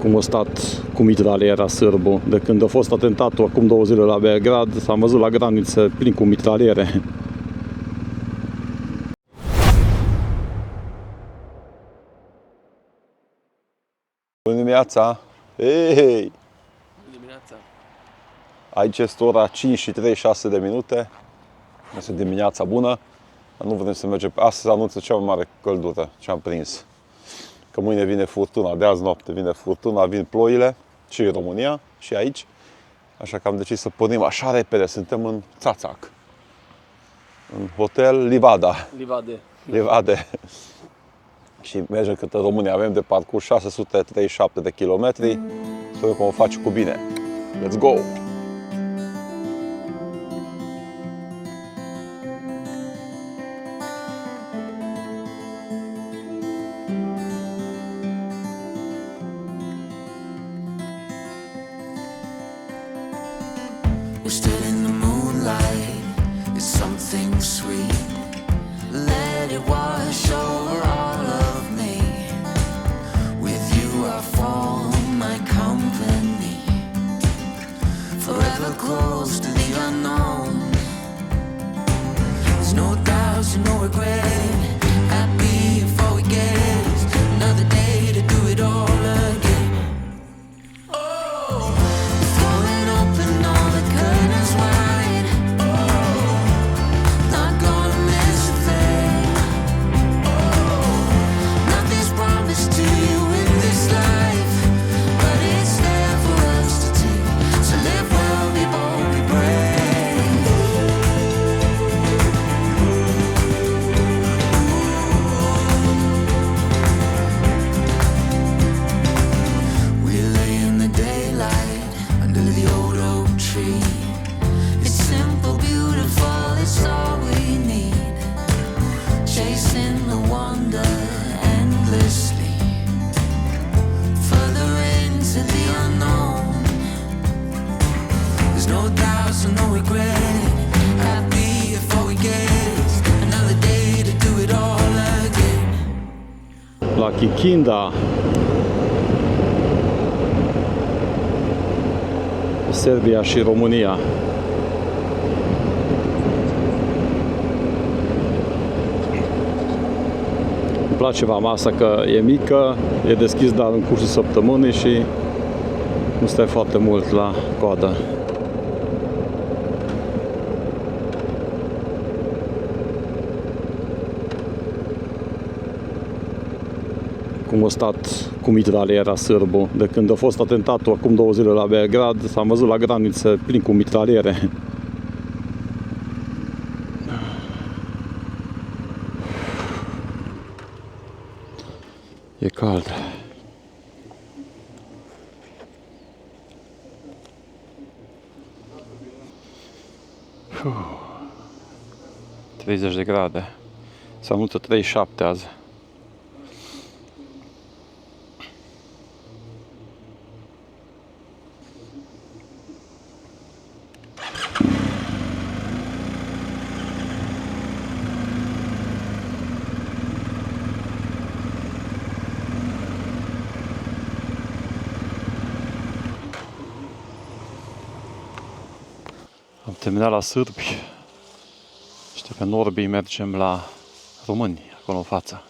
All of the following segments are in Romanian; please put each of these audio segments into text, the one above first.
cum a stat cu mitraliera sârbul. De când a fost atentatul acum 2 zile la Belgrad, am văzut la graniță plin cu mitraliere. Bună dimineața! Hei! Bună dimineața! Aici este ora 5 și 36 de minute. Este dimineața bună. Dar nu vrem să mergem. Astăzi anunță cea mai mare căldură ce am prins. Că mâine vine furtuna, de azi noapte vine furtuna, vin ploile și în România și aici. Așa că am decis să pornim așa repede. Suntem în Țațac. În hotel Livada. Livade. Și mergem către România. Avem de parcurs 637 de kilometri. Sper că o face cu bine. Let's go! We're still in the moonlight, it's something sweet. Let it wash over all of me. With you I form my company. Forever close to the unknown. There's no doubts and no regret. Happy before we get another day to do it all again. La Kikinda, Serbia și România. Îmi place masa că e mică, e deschis doar în cursul săptămânii și nu stai foarte mult la coadă. Cum a stat cu mitraliera sârbul. De când a fost atentatul acum 2 zile la Belgrad, am văzut la graniță plin cu mitraliere. E cald. 30 de grade. S-a anunță 37 azi. Am terminat la sârbi și de pe Norbii mergem la români, acolo în față.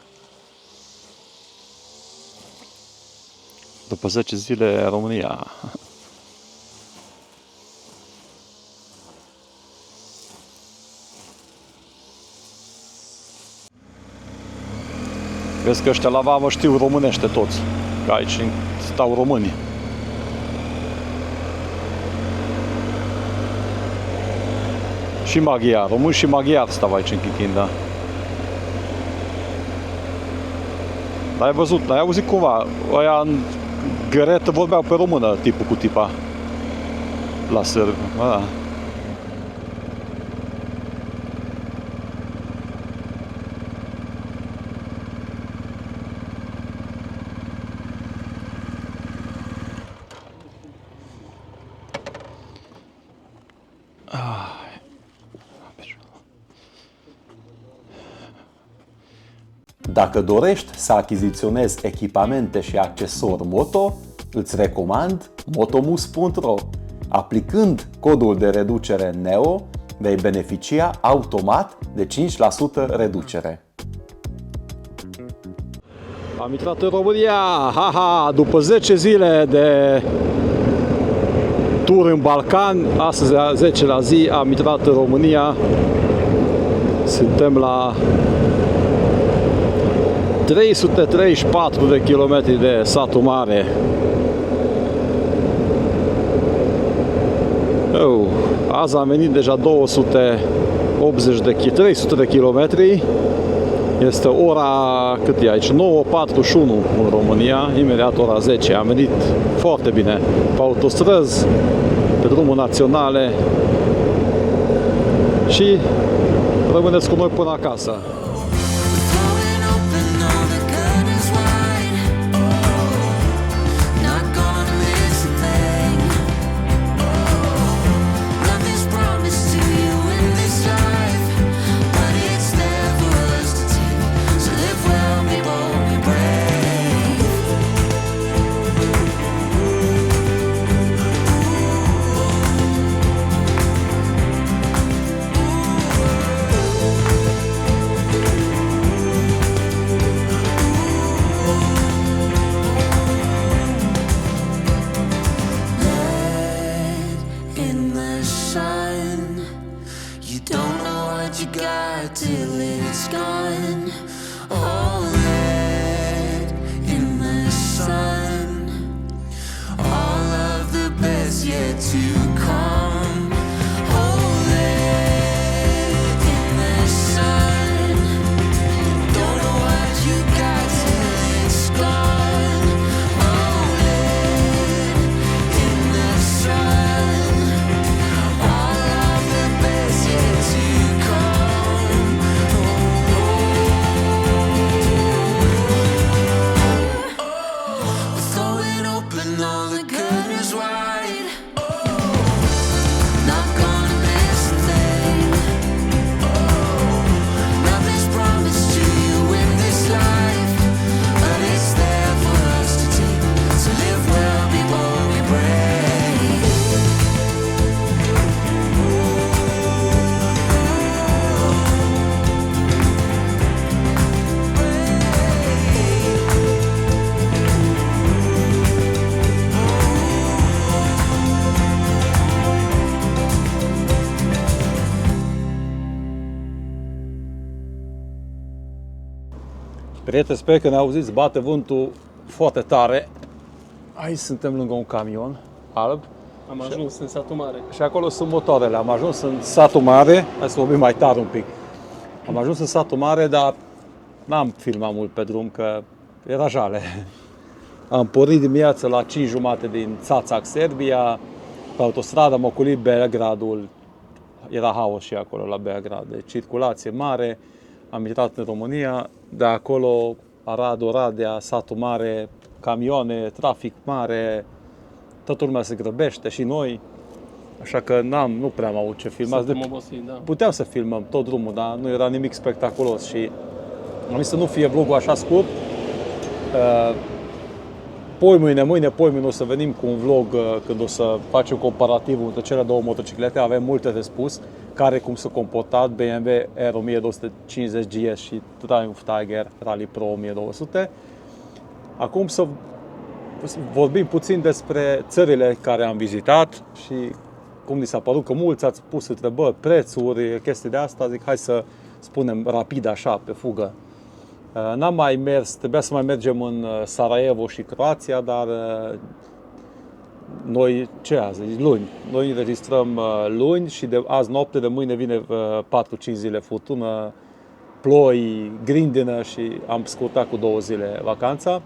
După 10 zile, România. Vezi că ăștia la vamă știu românește toți, că aici stau români. Și maghiar, români și maghiar stau aici în Kikinda. Dar ai văzut, ai auzit cumva, ăia în găretă vorbeau pe română, tipul cu tipa, la sârbi. Da. Dacă dorești să achiziționezi echipamente și accesori moto, Îți recomand motomus.ro. Aplicând codul de reducere NEO, vei beneficia automat de 5% reducere. Am intrat în România, haha, după 10 zile de tur în Balcan, astăzi a 10-a zi, am intrat în România. Suntem la 334 de kilometri de satul mare. Azi am venit deja 300 de kilometri. Este ora, cât e aici? 9:41 în România, imediat ora 10. Am venit foarte bine pe autostrăzi, pe drumuri naționale și rămâneți cu noi până acasă. Throwing open all the curtains wide. Not gonna miss a thing. Nothing's promised to you in this life, but it's there for us to take. So live well, be bold, be brave. In the sun, you don't know what you got till it's gone. Hold it in the sun, all of the best yet to come. Hold it in the sun, don't know what you got till it's gone. Hold it in the sun, all of the best yet to come. We're throwing open all the curtains wide. Not gonna miss a thing. Nothing's promised to you in this life, but it's there for us to take. So live well, be bold, be brave. Prieteni, sper că ne auziți, bate vântul foarte tare. Aici suntem lângă un camion alb Am ajuns în satul mare. și acolo sunt motoarele. Am ajuns în satul mare, hai să vorbim mai tare un pic. Am ajuns în satul mare, dar n-am filmat mult pe drum, că era jale. Am pornit dimineața la 5:30 din Țațac, Serbia. Pe autostradă am ocolit Belgradul. Era haos și acolo la Belgrad, de circulație mare. Am intrat în România, de acolo Arad, Oradea, satul mare, camioane, trafic mare, toată lumea se grăbește și noi. Așa că nu prea am avut ce filma. Suntem obosiți, da. Puteam să filmăm tot drumul, dar nu era nimic spectaculos și am zis să nu fie vlogul așa scurt. Mâine o să venim cu un vlog când o să facem comparativul între cele două motociclete. Avem multe de spus, care cum s-a comportat BMW R1250 GS și Triumph Tiger Rally Pro 1200. Acum să vorbim puțin despre țările care am vizitat și cum ni s-a părut, că mulți ați pus întrebări, prețuri, chestii de asta. Zic, hai să spunem rapid așa, pe fugă. N-am mai mers, trebuia să mai mergem în Sarajevo și Croația, dar noi, ce azi? Luni. Noi înregistrăm luni și de azi noapte, de mâine vine 4-5 zile furtună, ploi, grindină și am scurtat cu 2 zile vacanța.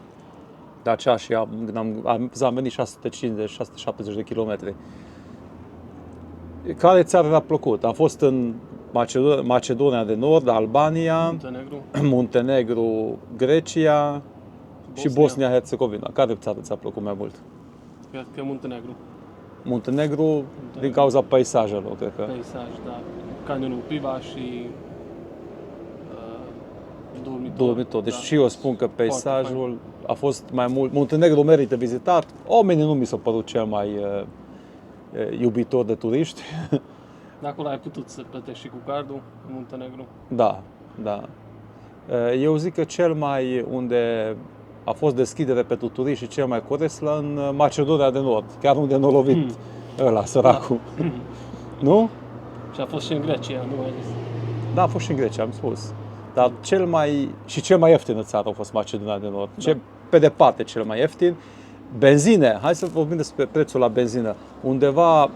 De aceea și am venit 650-670 de kilometri. Care țară ne-a plăcut? Am fost în Macedonia de Nord, Albania, Muntenegru, Grecia și Bosnia-Herzegovina. Care țară ți-a plăcut mai mult? Cred că Muntenegru. Muntenegru din cauza peisajelor, cred că. Peisaj, da. Canionul Piva și dormitorii dormitor. Deci da. și eu spun că peisajul a fost mai mult. Muntenegru merită vizitat. Oamenii nu mi s-au părut cel mai iubitor de turiști. De acolo ai putut să plătești și cu cardul în Muntenegru. Da, da. Eu zic că cel mai unde a fost deschidere pentru turiști și cel mai corect în Macedonia de Nord. Chiar unde n-a lovit ăla, săracul. Nu? Și a fost și în Grecia, nu ai zis. Da, a fost și în Grecia, am spus. Dar cel mai ieftină țară a fost Macedonia de Nord. Da. Pe departe cel mai ieftin. Benzine, hai să vorbim despre prețul la benzină. Undeva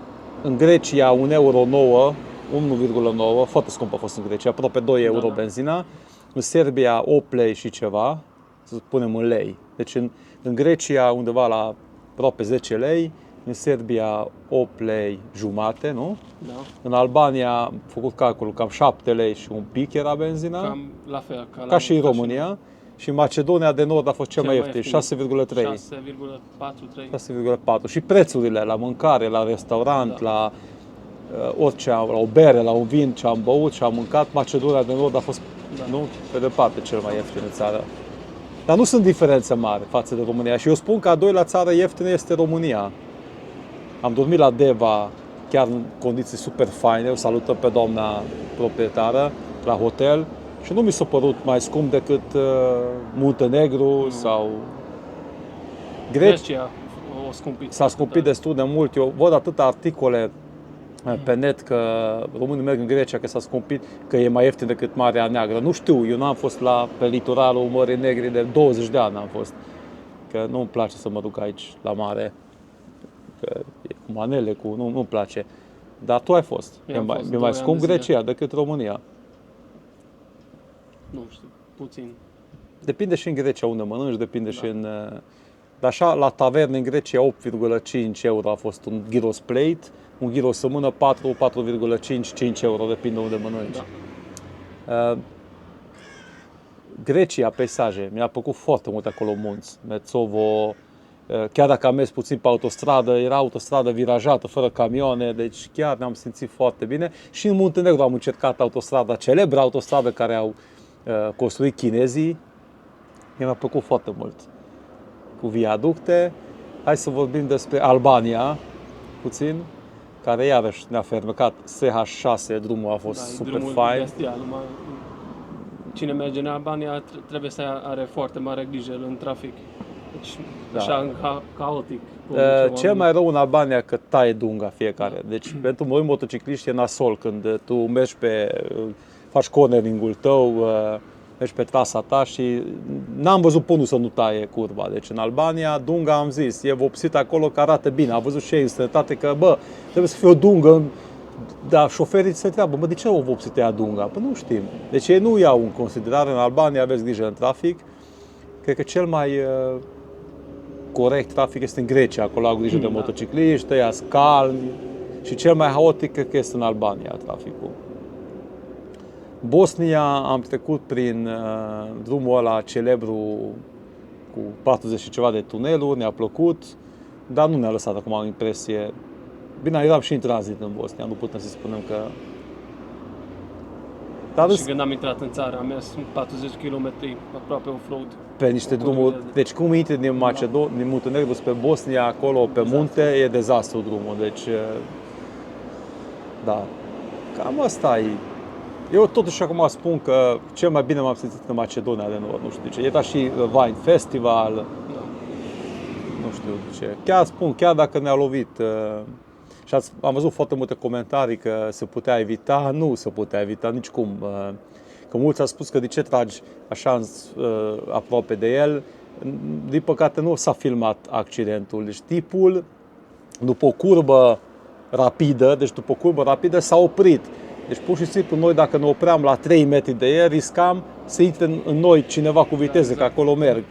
în Grecia 1,9 euro, 1,9, foarte scump a fost în Grecia, aproape 2 euro da. benzina. În Serbia 8 lei și ceva, să spunem în lei. Deci în Grecia undeva la aproape 10 lei, în Serbia 8 lei jumate, nu? Da. În Albania am făcut calculul, cam 7 lei și un pic era benzina, Cam la fel. ca și în România. Și în Macedonia de Nord a fost cel mai ieftin, 6,3. 6,43. 6,4. Și prețurile la mâncare, la restaurant, la orice, la o bere, la un vin ce am băut și am mâncat, Macedonia de Nord a fost, nu, pe departe cel mai ieftin în țară. Dar nu sunt diferențe mari față de România. Și eu spun că a doilea țară ieftină este România. Am dormit la Deva, chiar în condiții super faine, o salutăm pe doamna proprietară la hotel și nu mi s-a părut mai scump decât Muntenegru sau Grecia o scumpit. S-a scumpit destul de mult. Eu văd atâtea articole pe net că românii merg în Grecia, că s-a scumpit, că e mai ieftin decât Marea Neagră. Nu știu, eu n-am fost pe litoralul Mării Negre de 20 de ani, am fost. Că nu-mi place să mă duc aici la mare. Că e cu manele, nu-mi place. Dar tu ai fost. E mai scump Grecia decât România. Nu știu, puțin. Depinde și în Grecia unde mănânci, depinde și în... Dar așa, la taverne în Grecia 8,5 euro a fost un gyros plate, un gyros sămână 4,5 euro, depinde unde mănânci. Da. Grecia, peisaje, mi-a plăcut foarte mult acolo munți, Metsovo, chiar dacă am mers puțin pe autostradă, era autostradă virajată, fără camioane, deci chiar ne-am simțit foarte bine. Și în Muntenegru am încercat autostrada, celebra autostradă care au construit chinezii, mi-a plăcut foarte mult. Cu viaducte. Hai să vorbim despre Albania, puțin, care iarăși ne-a fermecat. SH6, drumul a fost super fain. Cine merge în Albania trebuie să are foarte mare grijă în trafic. Deci, așa caotic. Cel mai rău în Albania că taie dunga fiecare. Deci pentru noi motocicliști e nasol când tu mergi faci cornering-ul tău, mergi pe trasa ta și n-am văzut punul să nu taie curba. Deci în Albania, dunga, am zis, e vopsit acolo că arată bine. Am văzut și ei în străinătate că, trebuie să fie o dungă, dar șoferii se întreabă, de ce au vopsit ea dunga? Păi nu știm. Deci ei nu iau în considerare, în Albania aveți grijă în trafic. Cred că cel mai corect trafic este în Grecia, acolo au grijă de motocicliști, ăia sunt calmi și cel mai haotic cred că este în Albania traficul. Bosnia am trecut prin drumul ăla celebru cu 40 și ceva de tuneluri, ne-a plăcut, dar nu ne-a lăsat acum o impresie. Bine, eram și în tranzit în Bosnia, nu putem să spunem că... Dar și când am intrat în țară, am mers 40 km aproape off-road. Pe niște drumuri, deci cum intri din Muntenegru spre Bosnia, acolo pe munte, e dezastru drumul, deci... Da, cam asta e. Eu totuși acum spun că cel mai bine m-am simțit în Macedonia de Nord, nu știu de ce. Era și Wine Festival, nu știu de ce. Chiar spun, chiar dacă ne-a lovit și am văzut foarte multe comentarii că se putea evita, nu se putea evita nicicum. Că mulți au spus că de ce tragi așa aproape de el. Din păcate nu s-a filmat accidentul. Deci tipul, după o curbă rapidă, s-a oprit. Deci pur și simplu noi dacă ne opream la 3 metri de el, riscam să intre în noi cineva cu viteză, că acolo merg.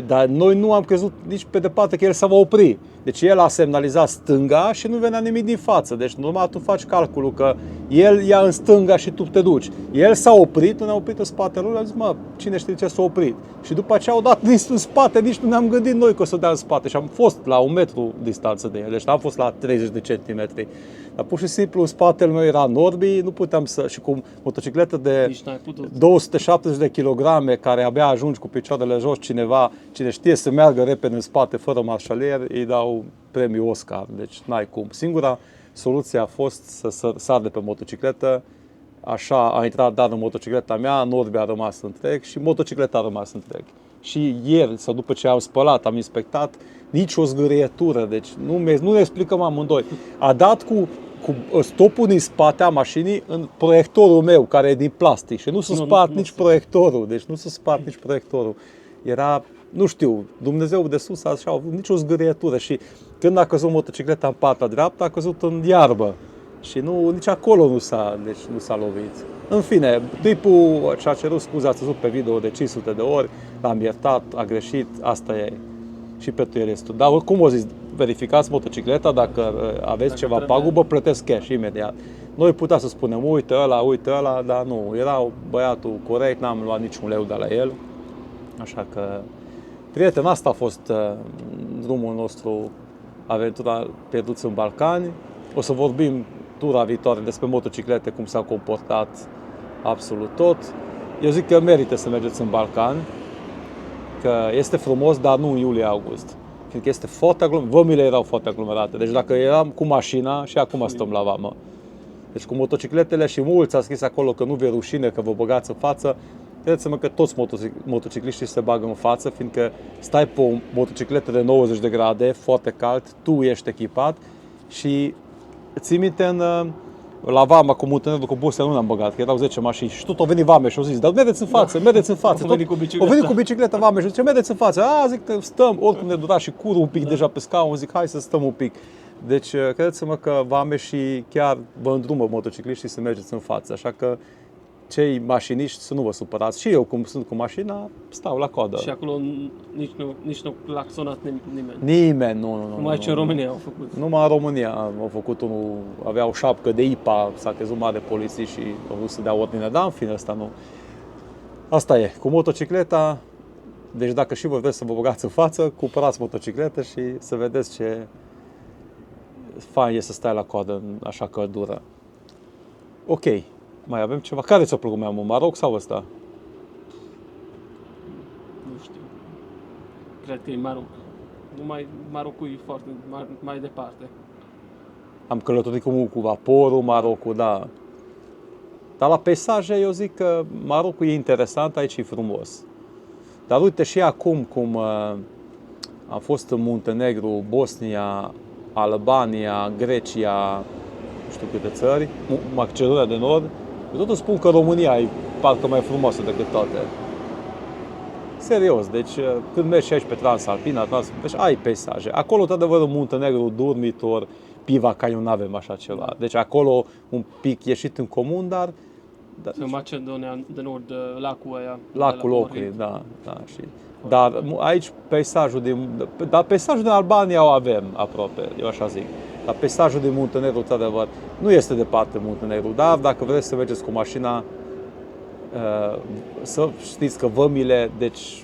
Dar noi nu am crezut nici pe departe că el se va opri. Deci el a semnalizat stânga și nu venea nimic din față. Deci normal tu faci calculul că el ia în stânga și tu te duci. El s-a oprit, nu ne-a oprit în spatele lui, a zis, cine știe ce s-a oprit. Și după aceea au dat nici în spate, nici nu ne-am gândit noi că o să dea în spate. Și am fost la 1 metru distanță de el, deci am fost la 30 de centimetri. Dar pur și simplu în spatele meu era Norbi, nu puteam să... Și cu motocicletă de Nici n-ai putut. 270 de kilograme, care abia ajungi cu picioarele jos, cine știe să meargă repede în spate fără marșalier, îi dau premiul Oscar, deci n-ai cum. Singura soluție a fost să sar de pe motocicletă, așa a intrat Dan în motocicleta mea, Norbi a rămas întreg și motocicleta a rămas întreg. Și ieri, sau după ce am spălat, am inspectat, nici o zgârietură, deci nu ne explicăm amândoi. A dat cu stopul din spate a mașinii în proiectorul meu, care e din plastic și nu s-a spart nici proiectorul, deci nu s-a spart nici proiectorul. Era, nu știu, Dumnezeu de sus așa, a avut nici o zgârietură și când a căzut motocicleta în partea dreaptă, a căzut în iarbă și nici acolo nu s-a lovit. În fine, tipul și-a cerut scuze, ați văzut pe video de 500 de ori, l-am iertat, a greșit, asta e. Și pentru el este. Dar oricum o zis, verificați motocicleta, dacă aveți ceva pagubă, plătesc cash imediat. Noi putea să spunem, uite ăla, dar nu, era băiatul corect, n-am luat niciun leu de la el. Așa că, prieten, asta a fost drumul nostru, aventura pierduți în Balcani. O să vorbim tura viitoare despre motociclete, cum s-au comportat absolut tot. Eu zic că merită să mergeți în Balcani, că este frumos, dar nu în iulie-august. Fiindcă este foarte aglomerat, vămile erau foarte aglomerate. Deci dacă eram cu mașina, și acum stăm la vamă. Deci cu motocicletele și mulți a scris acolo că nu vi-e rușine, că vă băgați în față. Credeți-mă că toți motocicliștii se bagă în față, fiindcă stai pe o motocicletă de 90 de grade, foarte cald, tu ești echipat și ții minte la vama cu Muntenegru, cu Bosnia nu ne-am băgat, că erau 10 mașini și tot au venit vame și au zis, dar mergeți în față, mergeți în față. Au venit cu bicicleta vame și zice, mergeți în față. Zic că stăm, oricum ne dura și curul un pic deja pe scaun, zic, hai să stăm un pic. Deci, credeți-mă că vame și chiar vă îndrumă motocicliștii să mergeți în față, așa că cei mașiniști să nu vă supărați. Și eu, cum sunt cu mașina, stau la coadă. Și acolo nici nu a claxonat nimeni. Nimeni, nu. Numai aici în România au făcut. Numai în România au făcut unul, avea o șapcă de IPA, s-a crezut mare polițist și au vrut să dea ordine, dar în fine, asta nu. Asta e, cu motocicleta, deci dacă și vă vreți să vă băgați în față, cumpărați motocicletă și să vedeți ce fain e să stai la coadă în așa căldură. Ok, mai avem ceva. Care ți-a plăcut mai mult, Maroc sau ăsta? Nu știu. Cred că e Maroc. Marocul e foarte mai departe. Am călătorit cu vaporul, Marocul, da. Dar la peisaje eu zic că Marocul e interesant, aici e frumos. Dar uite și acum cum am fost în Muntenegru, Bosnia, Albania, Grecia, nu știu câte țări, Macedonia de Nord, eu totul spun că România e parcă mai frumoasă decât toate. Serios, deci când mergi aici pe Transalpina, deci ai peisaje. Acolo, într-adevăr, în Muntenegru, Durmitor, Piva Caiu, nu avem așa ceva. Deci acolo un pic ieșit în comun, dar în Macedonia de Nord, lacul ăia. Lacul Ohrid, da. Și, dar aici peisajul din Albania o avem aproape, eu așa zic. Dar peisajul din Muntenegru, într-adevăr, nu este departe Muntenegru, dar dacă vreți să mergeți cu mașina, să știți că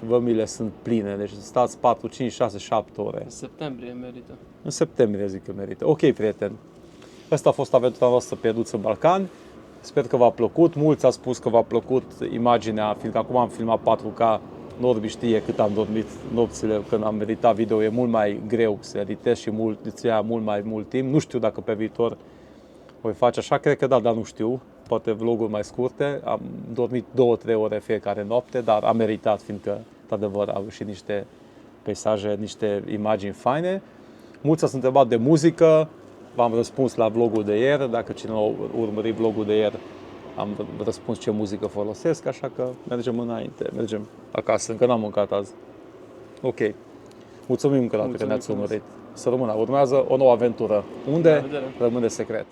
vămile sunt pline, deci stați 4, 5, 6, 7 ore. În septembrie merită. În septembrie zic că merită. Ok, prieteni. Asta a fost aventura noastră pierduți în Balcani. Sper că v-a plăcut. Mulți au spus că v-a plăcut imaginea, fiindcă acum am filmat 4K. Norbi știe cât am dormit nopțile când am editat video. E mult mai greu să editez și îți ia mult mai mult timp. Nu știu dacă pe viitor voi face așa. Cred că da, dar nu știu. Poate vloguri mai scurte. Am dormit 2-3 ore fiecare noapte, dar am meritat, fiindcă, într-adevăr, au ieșit niște peisaje, niște imagini faine. Mulți s-au întrebat de muzică. V-am răspuns la vlogul de ieri. Dacă cine a urmărit vlogul de ieri, am răspuns ce muzică folosesc, așa că mergem înainte, mergem acasă, încă n-am mâncat azi. Ok. Mulțumim încă o dată că ne-ați urmărit. Să rămână. Urmează o nouă aventură. Unde? Rămâne secret.